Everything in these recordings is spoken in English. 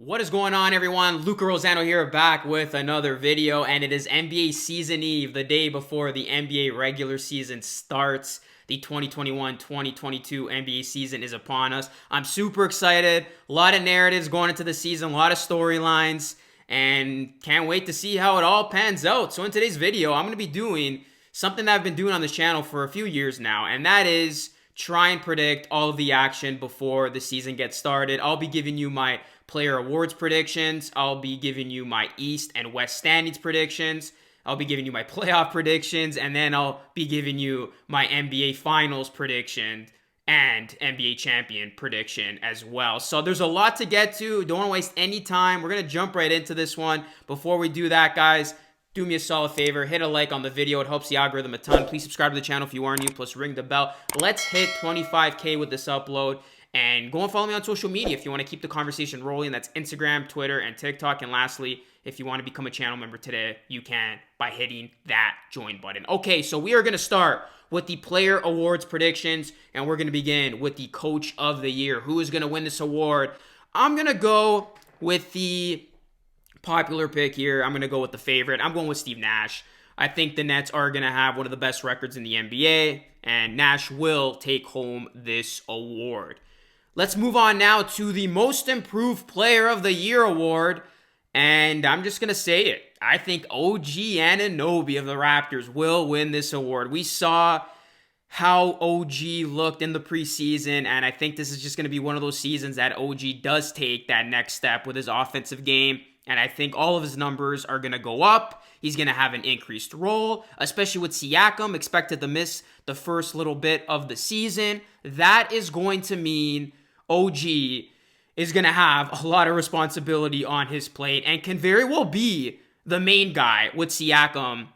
What is going on, everyone? Luca Rosano here, back with another video, and it is NBA season eve, the day before the NBA regular season starts. The 2021-2022 NBA season is upon us. I'm super excited. A lot of narratives going into the season, a lot of storylines, and can't wait to see how it all pans out. So in today's video, I'm going to be doing something that I've been doing on this channel for a few years now, and that is try and predict all of the action before the season gets started. I'll be giving you my player awards predictions. I'll be giving you my East and West standings predictions. I'll be giving you my playoff predictions, and then I'll be giving you my NBA Finals prediction and NBA champion prediction as well. So there's a lot to get to. Don't want to waste any time. We're going to jump right into this one. Before we do that, guys, do me a solid favor. Hit a like on the video. It helps the algorithm a ton. Please subscribe to the channel if you are new. Plus ring the bell. Let's hit 25K with this upload. And go and follow me on social media if you want to keep the conversation rolling. That's Instagram, Twitter, and TikTok. And lastly, if you want to become a channel member today, you can by hitting that join button. Okay, so we are going to start with the player awards predictions, and we're going to begin with the coach of the year. Who is going to win this award? I'm going to go with the popular pick here. I'm going to go with the favorite. I'm going with Steve Nash. I think the Nets are going to have one of the best records in the NBA, and Nash will take home this award. Let's move on now to the Most Improved Player of the Year award, and I'm just going to say it. I think OG Anunoby of the Raptors will win this award. We saw how OG looked in the preseason, and I think this is just going to be one of those seasons that OG does take that next step with his offensive game, and I think all of his numbers are going to go up. He's going to have an increased role, especially with Siakam expected to miss the first little bit of the season. That is going to mean OG is going to have a lot of responsibility on his plate and can very well be the main guy with Siakam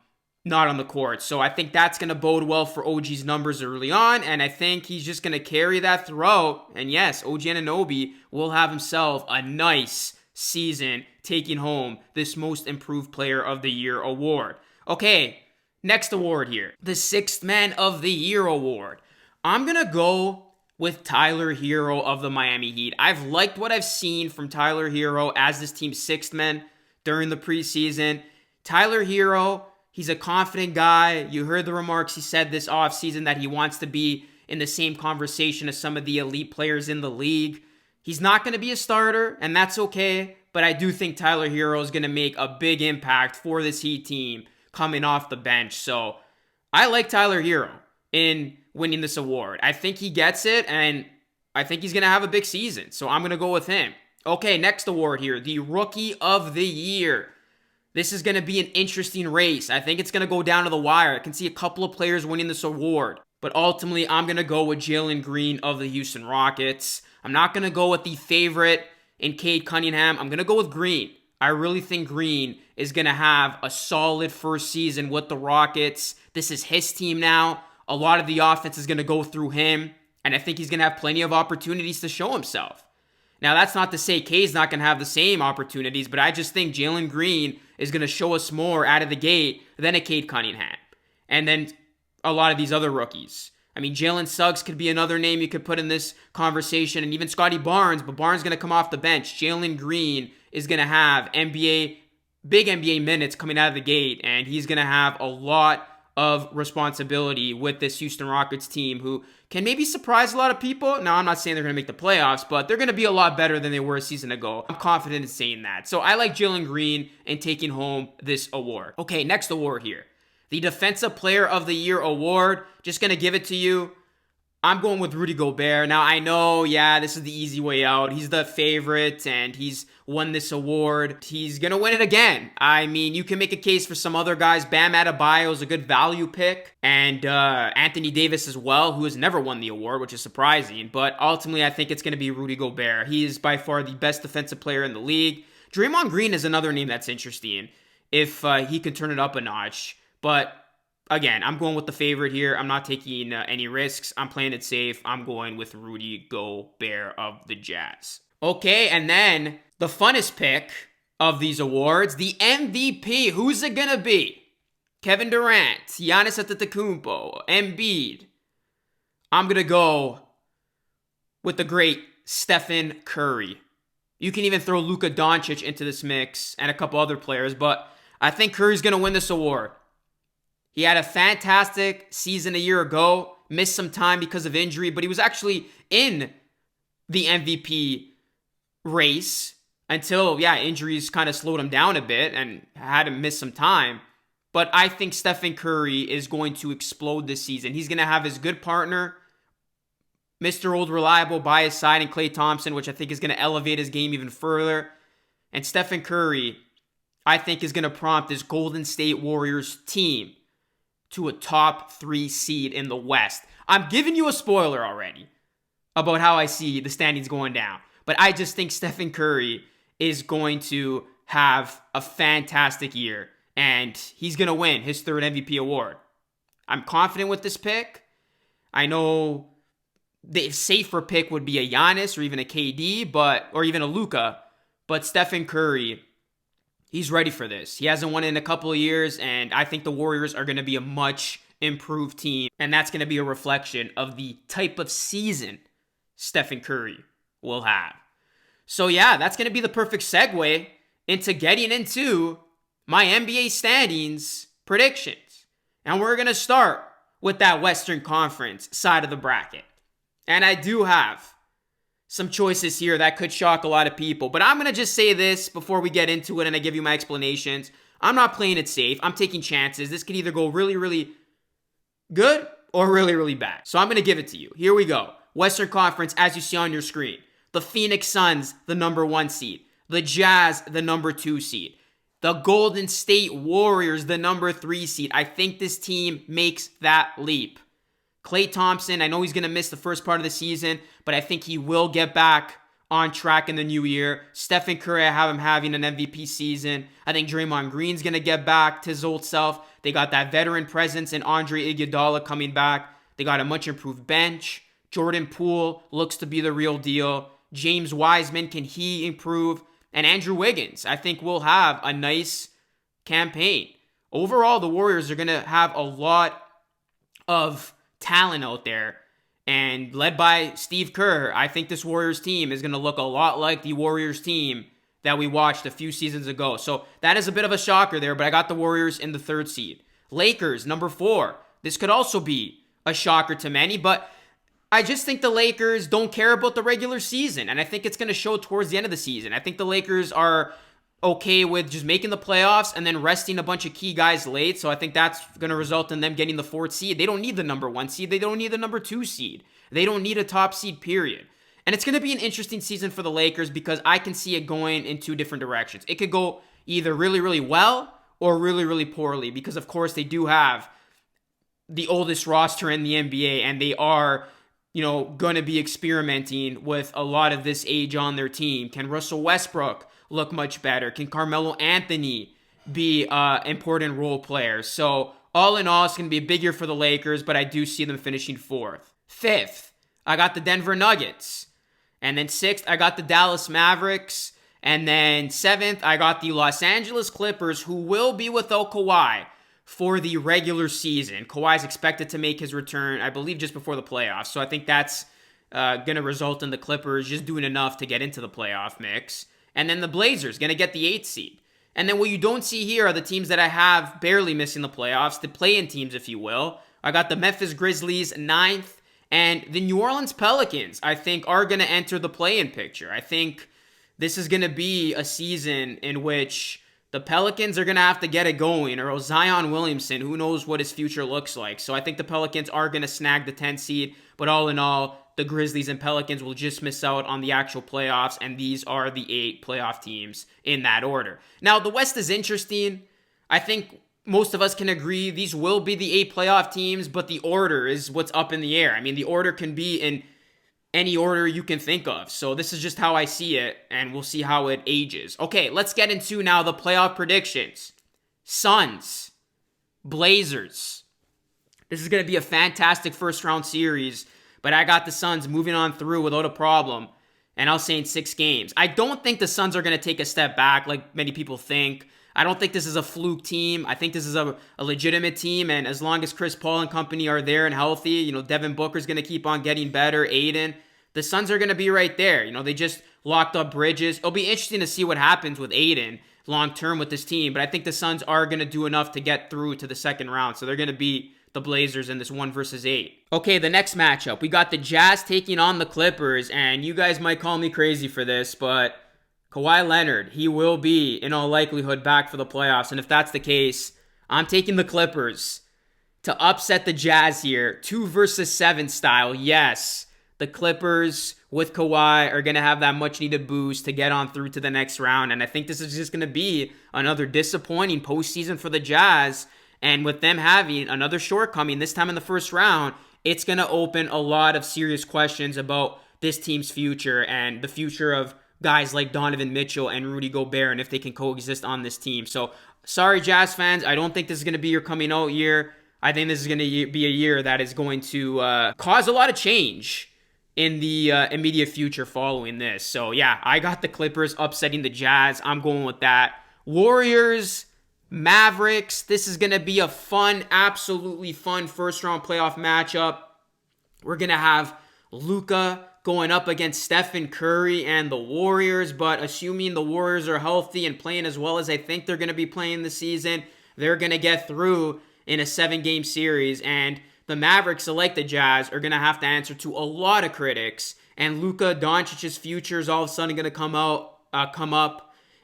not on the court. So I think that's going to bode well for OG's numbers early on, and I think he's just going to carry that throughout. And yes, OG Anunoby will have himself a nice season taking home this Most Improved Player of the Year award. Okay, next award here. The Sixth Man of the Year award. I'm going to go with Tyler Herro of the Miami Heat. I've liked what I've seen from Tyler Herro as this team's sixth man during the preseason. Tyler Herro, he's a confident guy. You heard the remarks he said this offseason that he wants to be in the same conversation as some of the elite players in the league. He's not going to be a starter, and that's okay, but I do think Tyler Herro is going to make a big impact for this Heat team coming off the bench. So I like Tyler Herro in winning this award. I think he gets it, and I think he's going to have a big season. So I'm going to go with him. Okay, next award here, the Rookie of the Year. This is going to be an interesting race. I think it's going to go down to the wire. I can see a couple of players winning this award, but ultimately I'm going to go with Jalen Green of the Houston Rockets. I'm not going to go with the favorite in Cade Cunningham. I'm going to go with Green. I really think Green is going to have a solid first season with the Rockets. This is his team now. A lot of the offense is going to go through him, and I think he's going to have plenty of opportunities to show himself. Now, that's not to say Cade's not going to have the same opportunities, but I just think Jalen Green is going to show us more out of the gate than a Cade Cunningham. And then a lot of these other rookies. I mean, Jalen Suggs could be another name you could put in this conversation, and even Scotty Barnes, but Barnes is going to come off the bench. Jalen Green is going to have big NBA minutes coming out of the gate, and he's going to have a lot of responsibility with this Houston Rockets team who can maybe surprise a lot of people. Now, I'm not saying they're going to make the playoffs, but they're going to be a lot better than they were a season ago. I'm confident in saying that. So I like Jalen Green and taking home this award. Okay, next award here. The Defensive Player of the Year award. Just going to give it to you. I'm going with Rudy Gobert. Now, I know, yeah, this is the easy way out. He's the favorite, and he's won this award. He's going to win it again. I mean, you can make a case for some other guys. Bam Adebayo is a good value pick, and Anthony Davis as well, who has never won the award, which is surprising. But ultimately, I think it's going to be Rudy Gobert. He is by far the best defensive player in the league. Draymond Green is another name that's interesting if he can turn it up a notch. But again, I'm going with the favorite here. I'm not taking any risks. I'm playing it safe. I'm going with Rudy Gobert of the Jazz. Okay, and then the funnest pick of these awards, the MVP. Who's it going to be? Kevin Durant, Giannis Antetokounmpo, Embiid. I'm going to go with the great Stephen Curry You can even throw Luka Doncic into this mix and a couple other players, but I think Curry's going to win this award. He had a fantastic season a year ago, missed some time because of injury, but he was actually in the MVP race until, injuries kind of slowed him down a bit and had him miss some time. But I think Stephen Curry is going to explode this season. He's going to have his good partner, Mr. Old Reliable, by his side, and Klay Thompson, which I think is going to elevate his game even further. And Stephen Curry, I think, is going to prompt this Golden State Warriors team to a top 3 seed in the West. I'm giving you a spoiler already about how I see the standings going down. But I just think Stephen Curry is going to have a fantastic year. And he's going to win his 3rd MVP award. I'm confident with this pick. I know the safer pick would be a Giannis or even a KD, or even a Luka. But Stephen Curry, he's ready for this. He hasn't won in a couple of years, and I think the Warriors are going to be a much improved team. And that's going to be a reflection of the type of season Stephen Curry will have. So that's going to be the perfect segue into getting into my NBA standings predictions. And we're going to start with that Western Conference side of the bracket. And I do have some choices here that could shock a lot of people. But I'm going to just say this before we get into it and I give you my explanations. I'm not playing it safe. I'm taking chances. This could either go really, really good or really, really bad. So I'm going to give it to you. Here we go. Western Conference, as you see on your screen. The Phoenix Suns, the number 1 seed. The Jazz, the number 2 seed. The Golden State Warriors, the number 3 seed. I think this team makes that leap. Klay Thompson, I know he's going to miss the first part of the season, but I think he will get back on track in the new year. Stephen Curry, I have him having an MVP season. I think Draymond Green's going to get back to his old self. They got that veteran presence in Andre Iguodala coming back. They got a much improved bench. Jordan Poole looks to be the real deal. James Wiseman, can he improve? And Andrew Wiggins, I think, will have a nice campaign. Overall, the Warriors are going to have a lot of talent out there. And led by Steve Kerr, I think this Warriors team is going to look a lot like the Warriors team that we watched a few seasons ago. So that is a bit of a shocker there, but I got the Warriors in the 3rd seed. Lakers, number 4. This could also be a shocker to many, but I just think the Lakers don't care about the regular season, and I think it's going to show towards the end of the season. I think the Lakers are okay with just making the playoffs and then resting a bunch of key guys late, so I think that's going to result in them getting the 4th seed. They don't need the number 1 seed. They don't need the number 2 seed. They don't need a top seed, period. And it's going to be an interesting season for the Lakers because I can see it going in 2 different directions. It could go either really, really well or really, really poorly because, of course, they do have the oldest roster in the NBA, and they are going to be experimenting with a lot of this age on their team. Can Russell Westbrook look much better? Can Carmelo Anthony be an important role player? So all in all, it's going to be a big year for the Lakers, but I do see them finishing 4th. 5th, I got the Denver Nuggets. And then 6th, I got the Dallas Mavericks. And then 7th, I got the Los Angeles Clippers, who will be without Kawhi for the regular season. Kawhi's expected to make his return, I believe, just before the playoffs. So I think that's going to result in the Clippers just doing enough to get into the playoff mix. And then the Blazers going to get the 8th seed. And then what you don't see here are the teams that I have barely missing the playoffs, the play-in teams, if you will. I got the Memphis Grizzlies 9th, and the New Orleans Pelicans, I think, are going to enter the play-in picture. I think this is going to be a season in which the Pelicans are going to have to get it going, or Zion Williamson, who knows what his future looks like. So I think the Pelicans are going to snag the 10th seed, but all in all, the Grizzlies and Pelicans will just miss out on the actual playoffs, and these are the 8 playoff teams in that order. Now, the West is interesting. I think most of us can agree these will be the 8 playoff teams, but the order is what's up in the air. I mean, the order can be in any order you can think of. So this is just how I see it, and we'll see how it ages. Okay, let's get into now the playoff predictions. Suns, Blazers. This is going to be a fantastic first round series, but I got the Suns moving on through without a problem, and I'll say in 6 games. I don't think the Suns are going to take a step back like many people think. I don't think this is a fluke team. I think this is a legitimate team, and as long as Chris Paul and company are there and healthy, Devin Booker's going to keep on getting better, Aiden. the Suns are going to be right there. You know, they just locked up Bridges. It'll be interesting to see what happens with Aiden long term with this team, but I think the Suns are going to do enough to get through to the second round. So they're going to beat the Blazers in this 1 versus 8. Okay, the next matchup, we got the Jazz taking on the Clippers, and you guys might call me crazy for this, but Kawhi Leonard, he will be, in all likelihood, back for the playoffs, and if that's the case, I'm taking the Clippers to upset the Jazz here, 2 versus 7 style. Yes, the Clippers with Kawhi are going to have that much-needed boost to get on through to the next round, and I think this is just going to be another disappointing postseason for the Jazz. And with them having another shortcoming, this time in the first round, it's going to open a lot of serious questions about this team's future and the future of guys like Donovan Mitchell and Rudy Gobert and if they can coexist on this team. So, sorry, Jazz fans. I don't think this is going to be your coming out year. I think this is going to be a year that is going to cause a lot of change in the immediate future following this. So, yeah, I got the Clippers upsetting the Jazz. I'm going with that. Warriors, Mavericks, this is going to be a fun, absolutely fun first-round playoff matchup. We're going to have Luka going up against Stephen Curry and the Warriors, but assuming the Warriors are healthy and playing as well as I think they're going to be playing this season, they're going to get through in a 7-game series, and the Mavericks, like the Jazz, are going to have to answer to a lot of critics, and Luka Doncic's future is all of a sudden going to come up.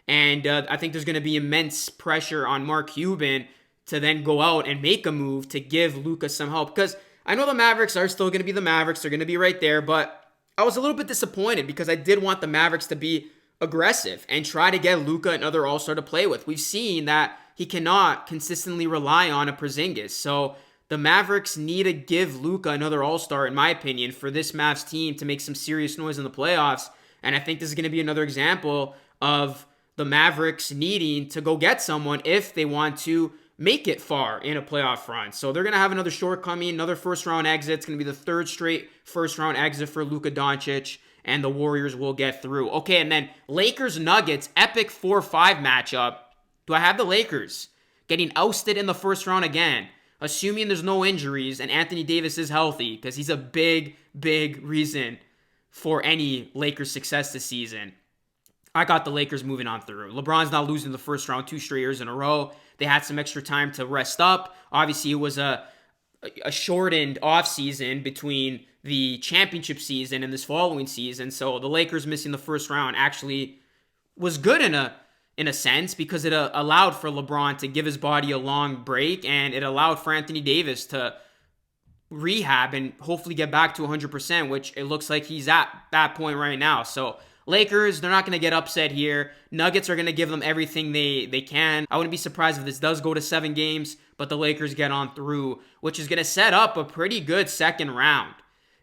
And I think there's going to be immense pressure on Mark Cuban to then go out and make a move to give Luka some help. Because I know the Mavericks are still going to be the Mavericks. They're going to be right there. But I was a little bit disappointed because I did want the Mavericks to be aggressive and try to get Luka another all-star to play with. We've seen that he cannot consistently rely on a Porzingis. So the Mavericks need to give Luka another all-star, in my opinion, for this Mavs team to make some serious noise in the playoffs. And I think this is going to be another example of the Mavericks needing to go get someone if they want to make it far in a playoff run. So they're going to have another shortcoming, another first-round exit. It's going to be the 3rd straight first-round exit for Luka Doncic, and the Warriors will get through. Okay, and then Lakers-Nuggets, epic 4-5 matchup. Do I have the Lakers getting ousted in the first round again, assuming there's no injuries and Anthony Davis is healthy, because he's a big, big reason for any Lakers success this season? I got the Lakers moving on through. LeBron's not losing the first round 2 straight years in a row. They had some extra time to rest up. Obviously, it was a shortened offseason between the championship season and this following season. So the Lakers missing the first round actually was good in a sense because it allowed for LeBron to give his body a long break, and it allowed for Anthony Davis to rehab and hopefully get back to 100%, which it looks like he's at that point right now. So Lakers, they're not going to get upset here. Nuggets are going to give them everything they can. I wouldn't be surprised if this does go to 7 games, but the Lakers get on through, which is going to set up a pretty good second round.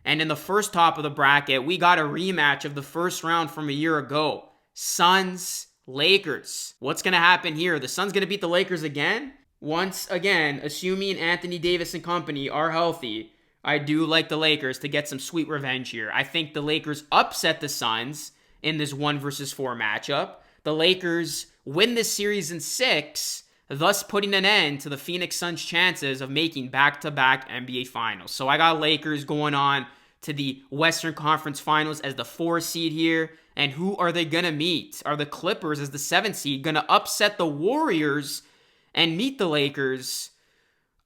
And in the first top of the bracket, we got a rematch of the first round from a year ago. Suns, Lakers. What's going to happen here? The Suns going to beat the Lakers again? Once again, assuming Anthony Davis and company are healthy, I do like the Lakers to get some sweet revenge here. I think the Lakers upset the Suns in this 1 versus 4 matchup. The Lakers win this series in 6, thus putting an end to the Phoenix Suns' chances of making back-to-back NBA Finals. So I got Lakers going on to the Western Conference Finals as the 4 seed here. And who are they going to meet? Are the Clippers as the 7 seed going to upset the Warriors and meet the Lakers?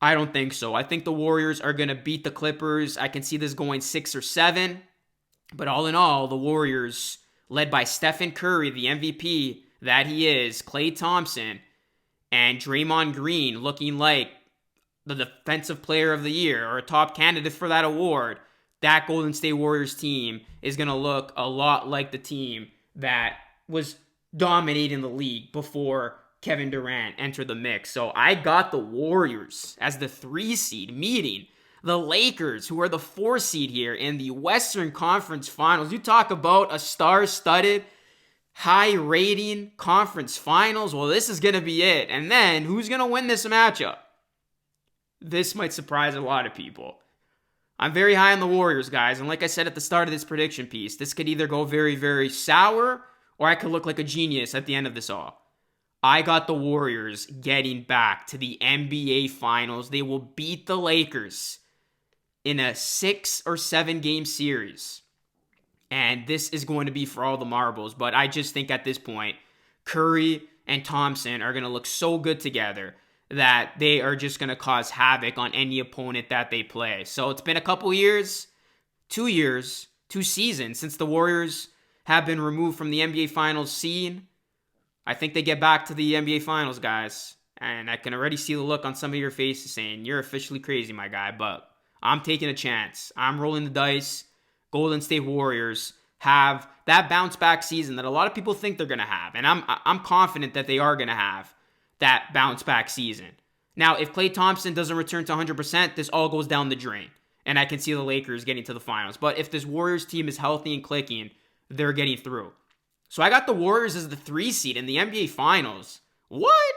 I don't think so. I think the Warriors are going to beat the Clippers. I can see this going 6 or 7. But all in all, the Warriors, led by Stephen Curry, the MVP that he is, Klay Thompson, and Draymond Green looking like the Defensive Player of the Year or a top candidate for that award, that Golden State Warriors team is going to look a lot like the team that was dominating the league before Kevin Durant entered the mix. So I got the Warriors as the 3 seed meeting the Lakers, who are the 4 seed here in the Western Conference Finals. You talk about a star-studded, high-rating conference finals. Well, this is going to be it. And then, who's going to win this matchup? This might surprise a lot of people. I'm very high on the Warriors, guys. And like I said at the start of this prediction piece, this could either go very, very sour, or I could look like a genius at the end of this all. I got the Warriors getting back to the NBA Finals. They will beat the Lakers in a 6 or 7 game series. And this is going to be for all the marbles. But I just think at this point, Curry and Thompson are going to look so good together that they are just going to cause havoc on any opponent that they play. So it's been a couple years, 2 seasons since the Warriors have been removed from the NBA Finals scene. I think they get back to the NBA Finals, guys. And I can already see the look on some of your faces saying, you're officially crazy, my guy. But I'm taking a chance. I'm rolling the dice. Golden State Warriors have that bounce back season that a lot of people think they're going to have. And I'm confident that they are going to have that bounce back season. Now, if Klay Thompson doesn't return to 100%, this all goes down the drain. And I can see the Lakers getting to the finals. But if this Warriors team is healthy and clicking, they're getting through. So I got the Warriors as the 3 seed in the NBA Finals. What?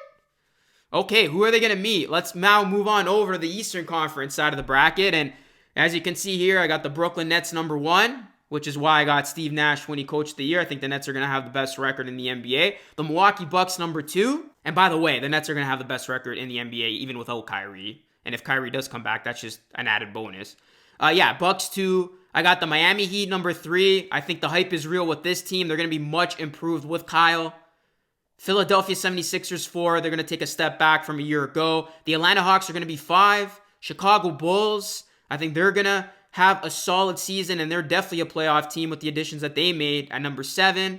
Okay, who are they going to meet? Let's now move on over to the Eastern Conference side of the bracket. And as you can see here, I got the Brooklyn Nets number 1, which is why I got Steve Nash when he coached the year. I think the Nets are going to have the best record in the NBA. The Milwaukee Bucks number 2. And by the way, the Nets are going to have the best record in the NBA even without Kyrie. And if Kyrie does come back, that's just an added bonus. Bucks 2. I got the Miami Heat number 3. I think the hype is real with this team. They're going to be much improved with Kyle. Philadelphia 76ers 4. They're going to take a step back from a year ago. The Atlanta Hawks are going to be 5. Chicago Bulls, I think they're going to have a solid season, and they're definitely a playoff team with the additions that they made at number 6, I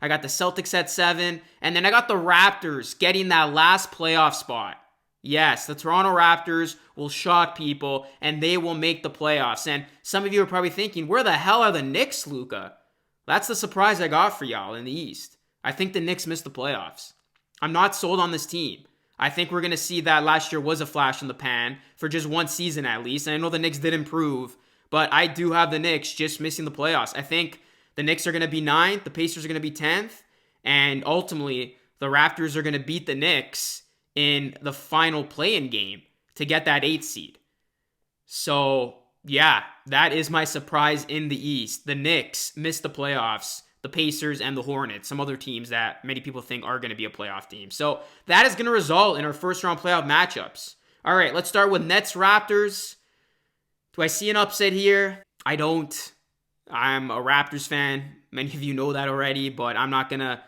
got the Celtics at 7. And then I got the Raptors getting that last playoff spot. Yes, the Toronto Raptors will shock people, and they will make the playoffs. And some of you are probably thinking, where the hell are the Knicks, Luka? That's the surprise I got for y'all in the East. I think the Knicks missed the playoffs. I'm not sold on this team. I think we're going to see that last year was a flash in the pan for just one season at least. And I know the Knicks did improve, but I do have the Knicks just missing the playoffs. I think the Knicks are going to be 9th, the Pacers are going to be 10th, and ultimately the Raptors are going to beat the Knicks in the final play-in game to get that 8th seed. So, yeah, that is my surprise in the East. The Knicks missed the playoffs. The Pacers and the Hornets, some other teams that many people think are going to be a playoff team. So that is going to result in our first round playoff matchups. All right, let's start with Nets Raptors. Do I see an upset here? I don't. I'm a Raptors fan. Many of you know that already, but I'm not going to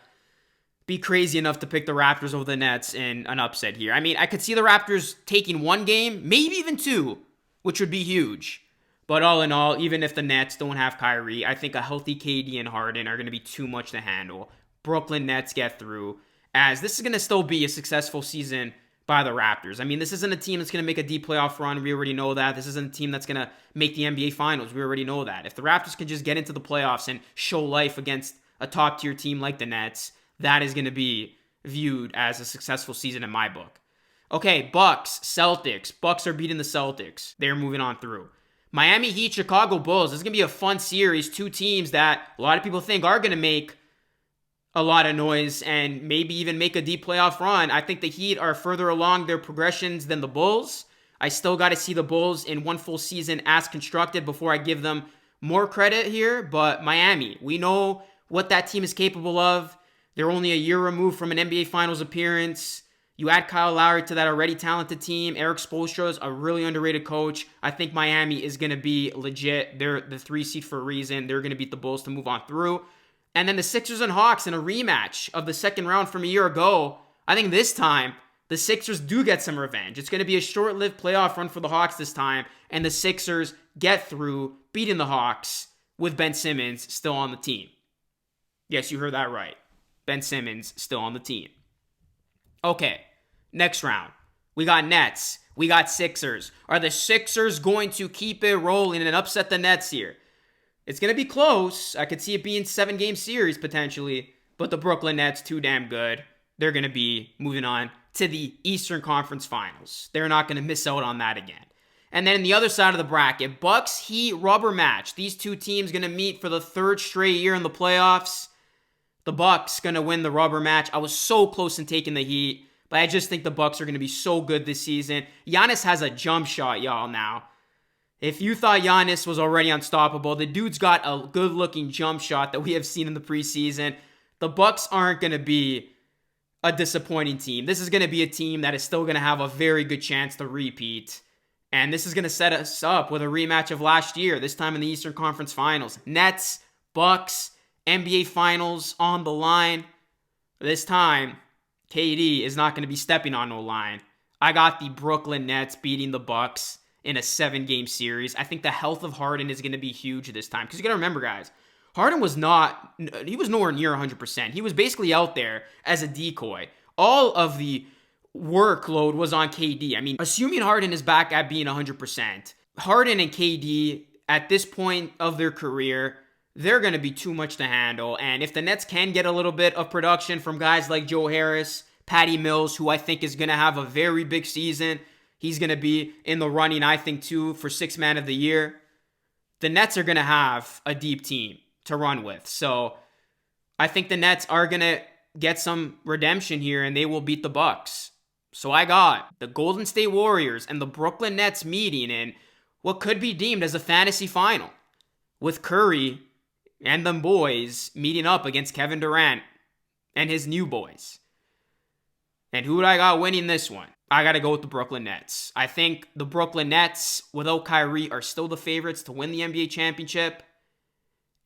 be crazy enough to pick the Raptors over the Nets in an upset here. I mean, I could see the Raptors taking 1 game, maybe even 2, which would be huge. But all in all, even if the Nets don't have Kyrie, I think a healthy KD and Harden are going to be too much to handle. Brooklyn Nets get through, as this is going to still be a successful season by the Raptors. I mean, this isn't a team that's going to make a deep playoff run. We already know that. This isn't a team that's going to make the NBA Finals. We already know that. If the Raptors can just get into the playoffs and show life against a top-tier team like the Nets, that is going to be viewed as a successful season in my book. Okay, Bucks, Celtics. Bucks are beating the Celtics. They're moving on through. Miami Heat, Chicago Bulls. This is going to be a fun series. 2 teams that a lot of people think are going to make a lot of noise and maybe even make a deep playoff run. I think the Heat are further along their progressions than the Bulls. I still got to see the Bulls in one full season as constructed before I give them more credit here. But Miami, we know what that team is capable of. They're only a year removed from an NBA Finals appearance. You add Kyle Lowry to that already talented team. Eric Spoelstra is a really underrated coach. I think Miami is going to be legit. They're the 3 seed for a reason. They're going to beat the Bulls to move on through. And then the Sixers and Hawks in a rematch of the second round from a year ago. I think this time, the Sixers do get some revenge. It's going to be a short-lived playoff run for the Hawks this time. And the Sixers get through, beating the Hawks with Ben Simmons still on the team. Yes, you heard that right. Ben Simmons still on the team. Okay. Next round, we got Nets, we got Sixers. Are the Sixers going to keep it rolling and upset the Nets here? It's going to be close. I could see it being 7-game series potentially, but the Brooklyn Nets, too damn good. They're going to be moving on to the Eastern Conference Finals. They're not going to miss out on that again. And then in the other side of the bracket, Bucks Heat rubber match. These 2 teams going to meet for the 3rd straight year in the playoffs. The Bucks going to win the rubber match. I was so close in taking the Heat. But I just think the Bucks are going to be so good this season. Giannis has a jump shot, y'all, now. If you thought Giannis was already unstoppable, the dude's got a good-looking jump shot that we have seen in the preseason. The Bucks aren't going to be a disappointing team. This is going to be a team that is still going to have a very good chance to repeat. And this is going to set us up with a rematch of last year, this time in the Eastern Conference Finals. Nets, Bucks, NBA Finals on the line. This time, KD is not going to be stepping on no line. I got the Brooklyn Nets beating the Bucks in a 7-game series. I think the health of Harden is going to be huge this time. Because you got to remember, guys, Harden was nowhere near 100%. He was basically out there as a decoy. All of the workload was on KD. I mean, assuming Harden is back at being 100%, Harden and KD at this point of their career, they're going to be too much to handle. And if the Nets can get a little bit of production from guys like Joe Harris, Patty Mills, who I think is going to have a very big season, he's going to be in the running, I think, too, for Sixth Man of the Year. The Nets are going to have a deep team to run with. So I think the Nets are going to get some redemption here and they will beat the Bucks. So I got the Golden State Warriors and the Brooklyn Nets meeting in what could be deemed as a fantasy final, with Curry and them boys meeting up against Kevin Durant and his new boys. And who do I got winning this one? I got to go with the Brooklyn Nets. I think the Brooklyn Nets, without Kyrie, are still the favorites to win the NBA championship.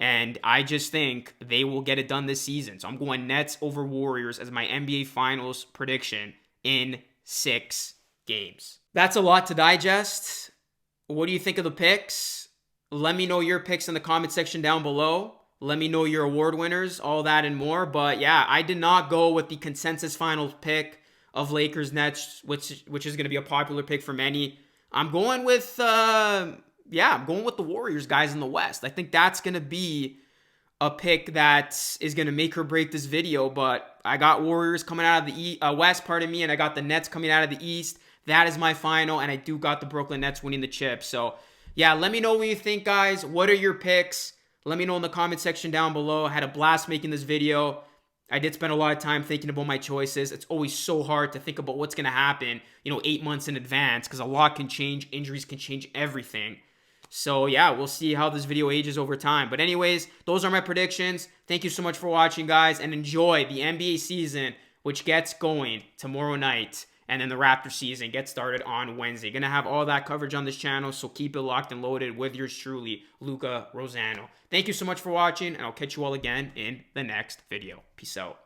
And I just think they will get it done this season. So I'm going Nets over Warriors as my NBA Finals prediction in 6 games. That's a lot to digest. What do you think of the picks? Let me know your picks in the comment section down below. Let me know your award winners, all that and more. But yeah, I did not go with the consensus final pick of Lakers Nets, which is going to be a popular pick for many. I'm going with I'm going with the Warriors guys in the West. I think that's going to be a pick that is going to make or break this video, but I got Warriors coming out of the West, and I got the Nets coming out of the East. That is my final, and I do got the Brooklyn Nets winning the chip. So yeah, let me know what you think, guys. What are your picks? Let me know in the comment section down below. I had a blast making this video. I did spend a lot of time thinking about my choices. It's always so hard to think about what's going to happen, 8 months in advance, because a lot can change. Injuries can change everything. So yeah, we'll see how this video ages over time. But anyways, those are my predictions. Thank you so much for watching, guys, and enjoy the NBA season, which gets going tomorrow night. And then the Raptor season gets started on Wednesday. Gonna have all that coverage on this channel, so keep it locked and loaded with yours truly, Luca Rosano. Thank you so much for watching, and I'll catch you all again in the next video. Peace out.